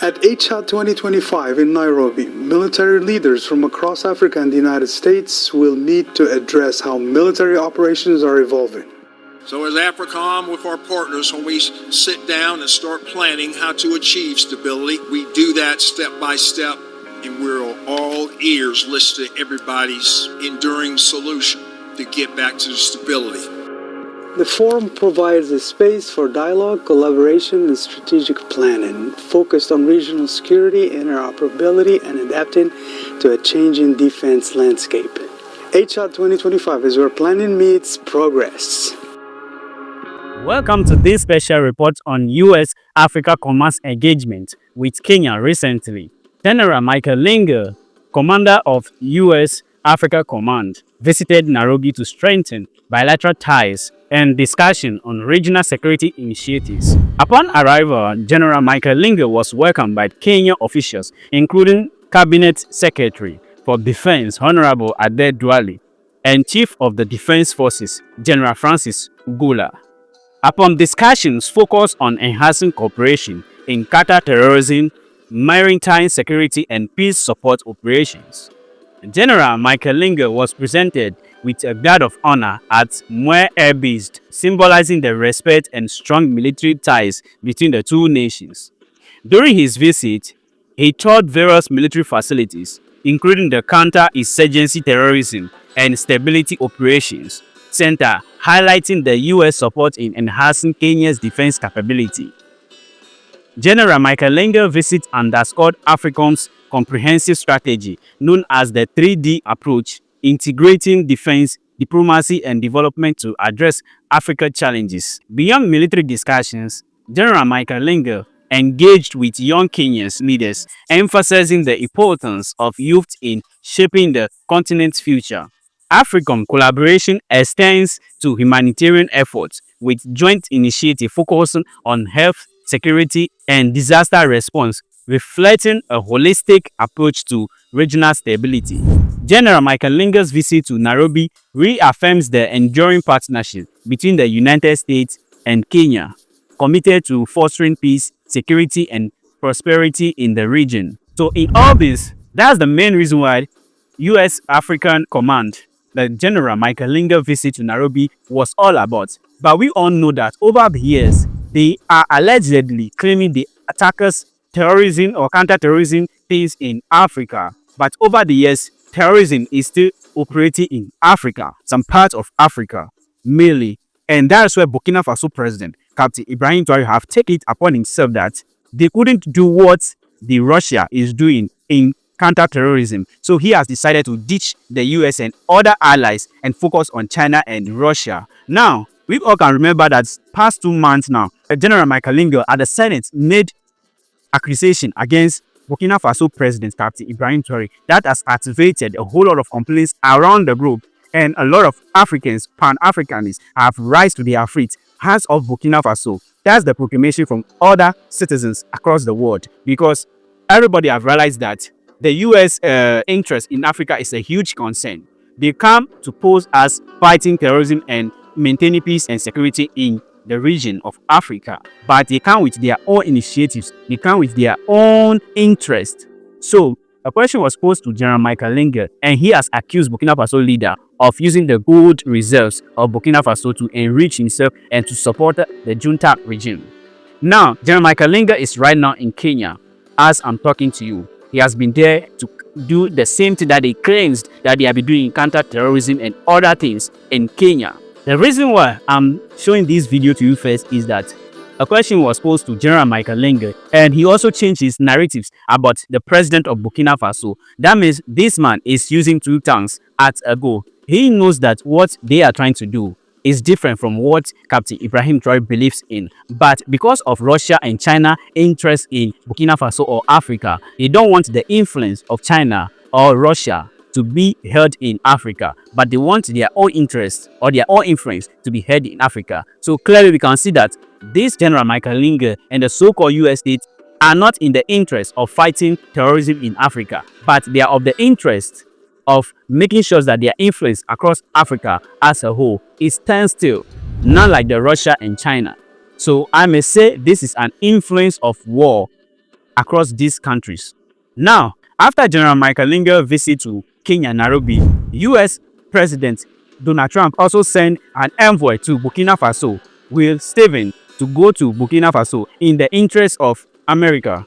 At HOT 2025 in Nairobi, military leaders from across Africa and the United States will meet to address how military operations are evolving. So as AFRICOM with our partners, when we sit down and start planning how to achieve stability, we do that step by step, and we're all ears listening to everybody's enduring solution to get back to stability. The forum provides a space for dialogue, collaboration, and strategic planning, focused on regional security, interoperability, and adapting to a changing defense landscape. HOT 2025 is where planning meets progress. Welcome to this special report on US-Africa Command's engagement with Kenya recently. General Michael Linga, commander of US-Africa Command, visited Nairobi to strengthen bilateral ties and discussion on regional security initiatives. Upon arrival, General Michael Linga was welcomed by Kenyan officials, including Cabinet Secretary for Defense Honorable Ade Duale and Chief of the Defense Forces, General Francis Ugula. Upon discussions focused on enhancing cooperation in counter-terrorism, maritime security, and peace support operations, General Michael Linga was presented with a guard of honor at Mwe Air Base, symbolizing the respect and strong military ties between the two nations. During his visit, he toured various military facilities, including the Counter-Insurgency Terrorism and Stability Operations Center, highlighting the U.S. support in enhancing Kenya's defense capability. General Michael Linga's visit underscored AFRICOM's comprehensive strategy known as the 3D approach, integrating defense, diplomacy, and development to address Africa challenges. Beyond military discussions, General Michael Linga engaged with young Kenyan leaders, emphasizing the importance of youth in shaping the continent's future. AFRICOM collaboration extends to humanitarian efforts, with joint initiatives focusing on health, security, and disaster response, reflecting a holistic approach to regional stability. General Michael Linga's visit to Nairobi reaffirms the enduring partnership between the United States and Kenya, committed to fostering peace, security, and prosperity in the region. So in all this, that's the main reason why US African Command, the General Michael Linga visit to Nairobi, was all about. But we all know that over the years, they are allegedly claiming the attackers terrorism or counter-terrorism things in Africa. But over the years, terrorism is still operating in Africa, some parts of Africa, mainly. And that's where Burkina Faso President, Captain Ibrahim Traore, have taken it upon himself that they couldn't do what the Russia is doing in counter-terrorism. So he has decided to ditch the US and other allies and focus on China and Russia. Now, we all can remember that past 2 months now, General Michael Linga at the Senate made accusation against Burkina Faso President Captain Ibrahim Traore that has activated a whole lot of complaints around the globe, and a lot of Africans, Pan-Africanists, have rise to their feet. Hands off Burkina Faso. That's the proclamation from other citizens across the world, because everybody have realized that the US interest in Africa is a huge concern. They come to pose as fighting terrorism and maintaining peace and security in the region of Africa, but they come with their own initiatives, they come with their own interest. So a question was posed to General Michael Linga, and he has accused Burkina Faso leader of using the gold reserves of Burkina Faso to enrich himself and to support the junta regime. Now, General Michael Linga is right now in Kenya as I'm talking to you. He has been there to do the same thing that he claims that they have been doing in counter-terrorism and other things in Kenya. The reason why I'm showing this video to you first is that a question was posed to General Michael Linga, and he also changed his narratives about the president of Burkina Faso. That means this man is using two tongues at a go. He knows that what they are trying to do is different from what Captain Ibrahim Traore believes in. But because of Russia and China interest in Burkina Faso or Africa, they don't want the influence of China or Russia to be held in Africa, but they want their own interest or their own influence to be held in Africa. So clearly we can see that this General Michael Linga and the so-called US states are not in the interest of fighting terrorism in Africa, but they are of the interest of making sure that their influence across Africa as a whole is stand still, not like the Russia and China. So I may say this is an influence of war across these countries. Now, after General Michael Linger's visit to Kenya, Nairobi, US President Donald Trump also sent an envoy to Burkina Faso, Will Stephen, to go to Burkina Faso in the interest of America.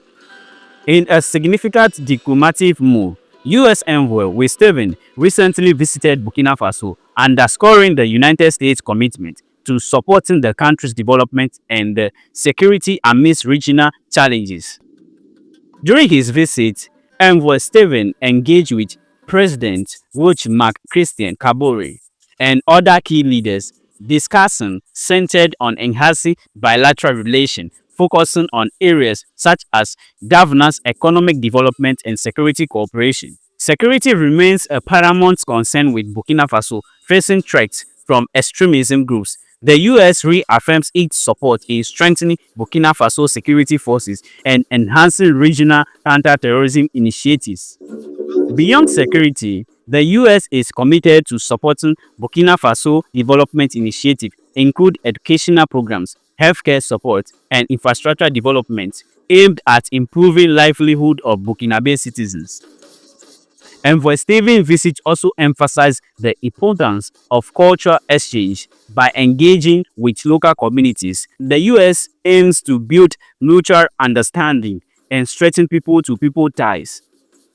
In a significant diplomatic move, US Envoy Will Stephen recently visited Burkina Faso, underscoring the United States' commitment to supporting the country's development and security amidst regional challenges. During his visit, Envoy Stephen engaged with President Mark Christian Kabore and other key leaders, discussing centered on enhancing bilateral relations, focusing on areas such as governance, economic development, and security cooperation. Security remains a paramount concern with Burkina Faso facing threats from extremism groups. The US reaffirms its support in strengthening Burkina Faso security forces and enhancing regional counter-terrorism initiatives. Beyond security, the US is committed to supporting Burkina Faso development initiatives, including educational programs, healthcare support, and infrastructure development aimed at improving livelihood of Burkinabe citizens. Envoy Stephen's visit also emphasized the importance of cultural exchange. By engaging with local communities, the U.S. aims to build mutual understanding and strengthen people-to-people ties.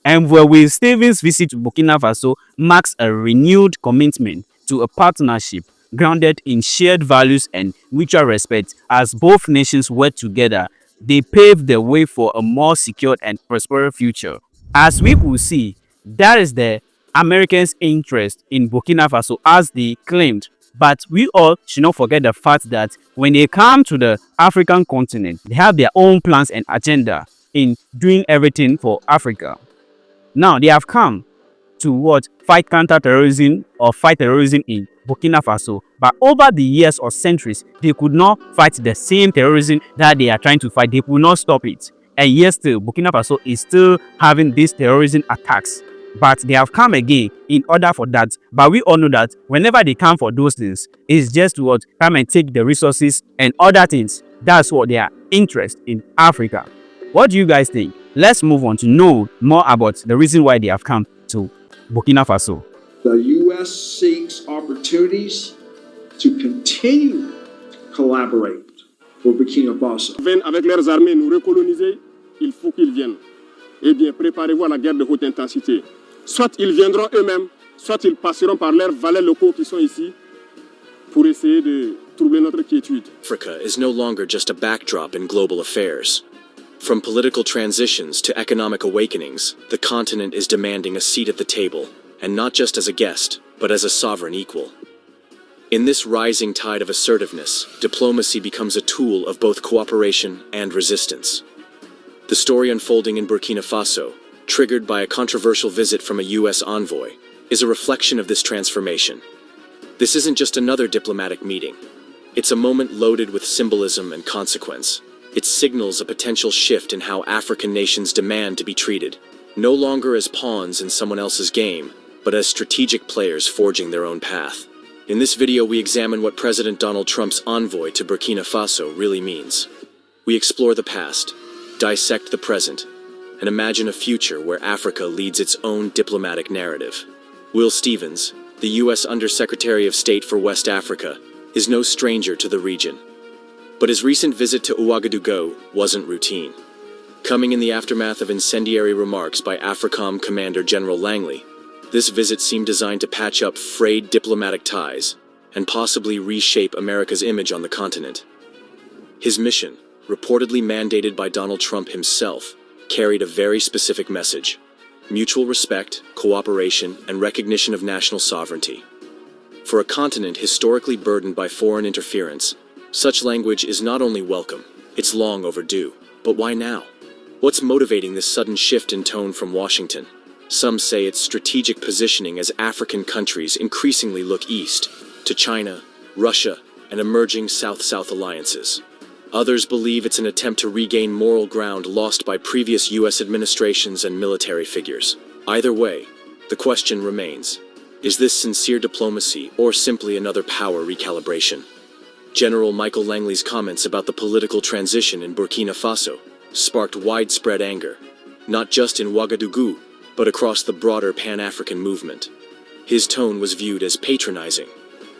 Envoy Will Stephen's visit to Burkina Faso marks a renewed commitment to a partnership grounded in shared values and mutual respect. As both nations work together, they pave the way for a more secure and prosperous future. As we could see, that is the Americans' interest in Burkina Faso as they claimed. But we all should not forget the fact that when they come to the African continent, they have their own plans and agenda in doing everything for Africa. Now, they have come to fight counter-terrorism or fight terrorism in Burkina Faso. But over the years or centuries, they could not fight the same terrorism that they are trying to fight. They could not stop it. And yes, still, Burkina Faso is still having these terrorism attacks. But they have come again in order for that. But we all know that whenever they come for those things, it's just to come and take the resources and other things. That's what their interest in Africa. What do you guys think? Let's move on to know more about the reason why they have come to Burkina Faso. The U.S. seeks opportunities to continue to collaborate for Burkina Faso. Viennent avec leurs armées nous recoloniser, il faut qu'ils viennent. Eh bien, préparez-vous à la guerre de haute intensité. Soit ils viendront eux-mêmes, soit ils passeront par leurs valets locaux qui sont ici pour essayer de troubler notre quiétude. Africa is no longer just a backdrop in global affairs. From political transitions to economic awakenings, the continent is demanding a seat at the table, and not just as a guest, but as a sovereign equal. In this rising tide of assertiveness, diplomacy becomes a tool of both cooperation and resistance. The story unfolding in Burkina Faso, triggered by a controversial visit from a U.S. envoy, is a reflection of this transformation. This isn't just another diplomatic meeting. It's a moment loaded with symbolism and consequence. It signals a potential shift in how African nations demand to be treated, no longer as pawns in someone else's game, but as strategic players forging their own path. In this video, we examine what President Donald Trump's envoy to Burkina Faso really means. We explore the past, dissect the present, and imagine a future where Africa leads its own diplomatic narrative. Will Stephen, the U.S. Undersecretary of State for West Africa, is no stranger to the region. But his recent visit to Ouagadougou wasn't routine. Coming in the aftermath of incendiary remarks by AFRICOM Commander General Langley, this visit seemed designed to patch up frayed diplomatic ties and possibly reshape America's image on the continent. His mission, reportedly mandated by Donald Trump himself, carried a very specific message: mutual respect, cooperation, and recognition of national sovereignty. For a continent historically burdened by foreign interference, such language is not only welcome, it's long overdue. But why now? What's motivating this sudden shift in tone from Washington? Some say it's strategic positioning as African countries increasingly look east, to China, Russia, and emerging South-South alliances. Others believe it's an attempt to regain moral ground lost by previous U.S. administrations and military figures. Either way, the question remains: is this sincere diplomacy or simply another power recalibration? General Michael Langley's comments about the political transition in Burkina Faso sparked widespread anger, not just in Ouagadougou, but across the broader Pan-African movement. His tone was viewed as patronizing,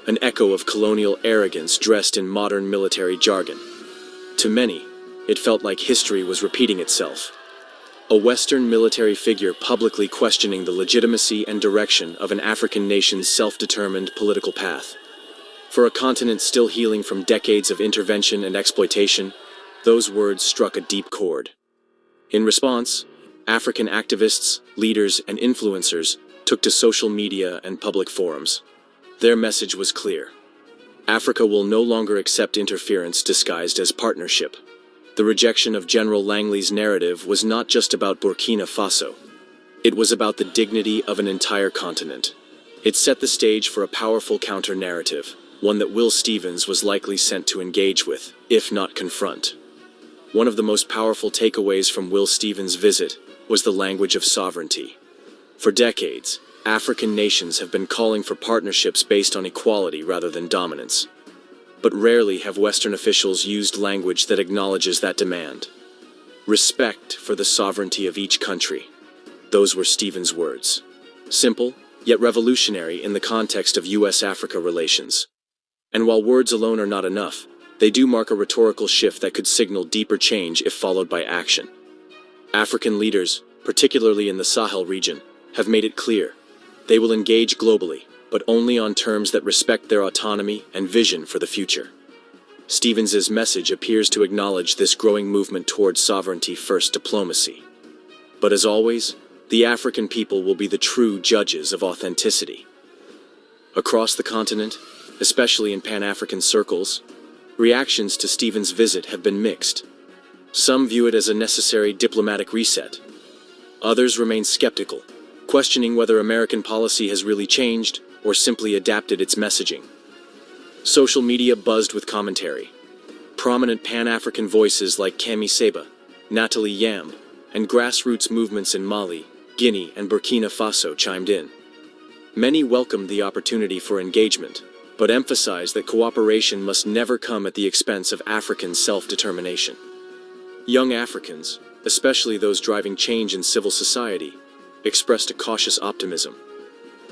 an echo of colonial arrogance dressed in modern military jargon. To many, it felt like history was repeating itself. A Western military figure publicly questioning the legitimacy and direction of an African nation's self-determined political path. For a continent still healing from decades of intervention and exploitation, those words struck a deep chord. In response, African activists, leaders, and influencers took to social media and public forums. Their message was clear. Africa will no longer accept interference disguised as partnership. The rejection of General Langley's narrative was not just about Burkina Faso. It was about the dignity of an entire continent. It set the stage for a powerful counter-narrative, one that Will Stevens was likely sent to engage with, if not confront. One of the most powerful takeaways from Will Stevens' visit was the language of sovereignty. For decades, African nations have been calling for partnerships based on equality rather than dominance. But rarely have Western officials used language that acknowledges that demand. Respect for the sovereignty of each country. Those were Stevens' words. Simple, yet revolutionary in the context of US-Africa relations. And while words alone are not enough, they do mark a rhetorical shift that could signal deeper change if followed by action. African leaders, particularly in the Sahel region, have made it clear. They will engage globally, but only on terms that respect their autonomy and vision for the future. Stevens' message appears to acknowledge this growing movement towards sovereignty-first diplomacy. But as always, the African people will be the true judges of authenticity. Across the continent, especially in Pan-African circles, reactions to Stevens' visit have been mixed. Some view it as a necessary diplomatic reset. Others remain skeptical, questioning whether American policy has really changed or simply adapted its messaging. Social media buzzed with commentary. Prominent Pan-African voices like Kemi Seba, Natalie Yamb, and grassroots movements in Mali, Guinea, and Burkina Faso chimed in. Many welcomed the opportunity for engagement, but emphasized that cooperation must never come at the expense of African self-determination. Young Africans, especially those driving change in civil society, expressed a cautious optimism.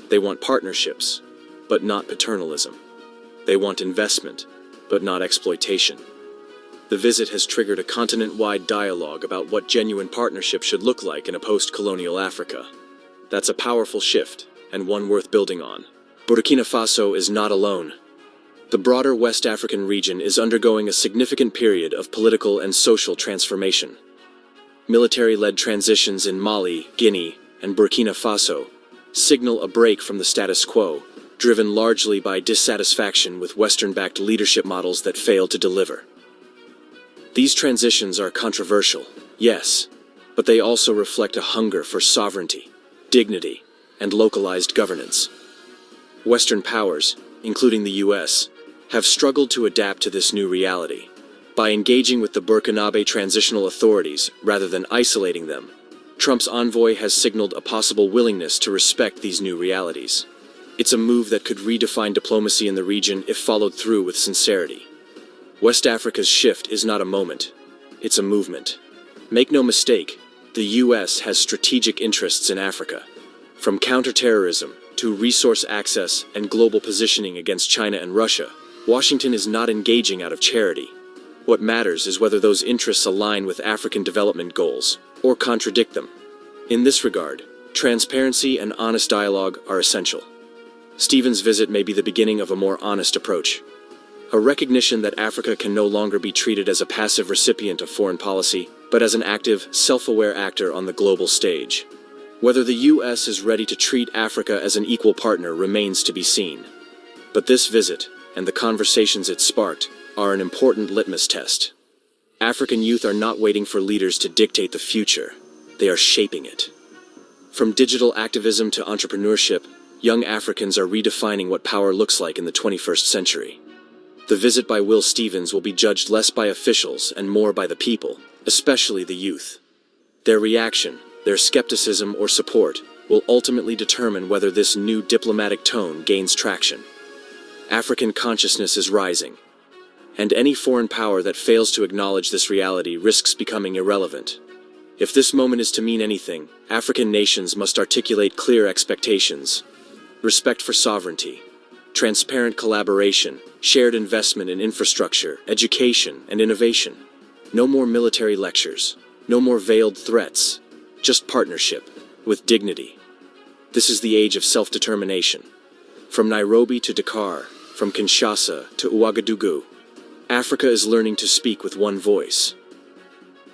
They want partnerships, but not paternalism. They want investment, but not exploitation. The visit has triggered a continent-wide dialogue about what genuine partnership should look like in a post-colonial Africa. That's a powerful shift, and one worth building on. Burkina Faso is not alone. The broader West African region is undergoing a significant period of political and social transformation. Military-led transitions in Mali, Guinea, and Burkina Faso signal a break from the status quo, driven largely by dissatisfaction with Western-backed leadership models that fail to deliver. These transitions are controversial, yes, but they also reflect a hunger for sovereignty, dignity, and localized governance. Western powers, including the US, have struggled to adapt to this new reality. By engaging with the Burkinabe transitional authorities rather than isolating them, Trump's envoy has signaled a possible willingness to respect these new realities. It's a move that could redefine diplomacy in the region if followed through with sincerity. West Africa's shift is not a moment, it's a movement. Make no mistake, the US has strategic interests in Africa. From counterterrorism to resource access and global positioning against China and Russia, Washington is not engaging out of charity. What matters is whether those interests align with African development goals, or contradict them. In this regard, transparency and honest dialogue are essential. Stevens' visit may be the beginning of a more honest approach. A recognition that Africa can no longer be treated as a passive recipient of foreign policy, but as an active, self-aware actor on the global stage. Whether the US is ready to treat Africa as an equal partner remains to be seen. But this visit, and the conversations it sparked, are an important litmus test. African youth are not waiting for leaders to dictate the future, they are shaping it. From digital activism to entrepreneurship, young Africans are redefining what power looks like in the 21st century. The visit by Will Stevens will be judged less by officials and more by the people, especially the youth. Their reaction, their skepticism or support, will ultimately determine whether this new diplomatic tone gains traction. African consciousness is rising. And any foreign power that fails to acknowledge this reality risks becoming irrelevant. If this moment is to mean anything, African nations must articulate clear expectations: respect for sovereignty, transparent collaboration, shared investment in infrastructure, education, and innovation. No more military lectures, no more veiled threats, just partnership, with dignity. This is the age of self-determination. From Nairobi to Dakar, from Kinshasa to Ouagadougou, Africa is learning to speak with one voice.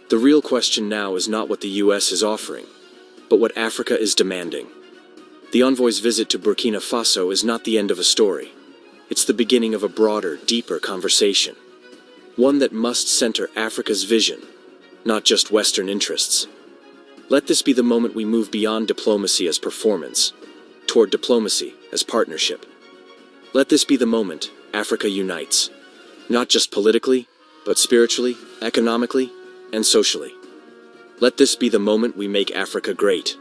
The real question now is not what the US is offering, but what Africa is demanding. The envoy's visit to Burkina Faso is not the end of a story. It's the beginning of a broader, deeper conversation. One that must center Africa's vision, not just Western interests. Let this be the moment we move beyond diplomacy as performance, toward diplomacy as partnership. Let this be the moment Africa unites, not just politically, but spiritually, economically, and socially. Let this be the moment we make Africa great.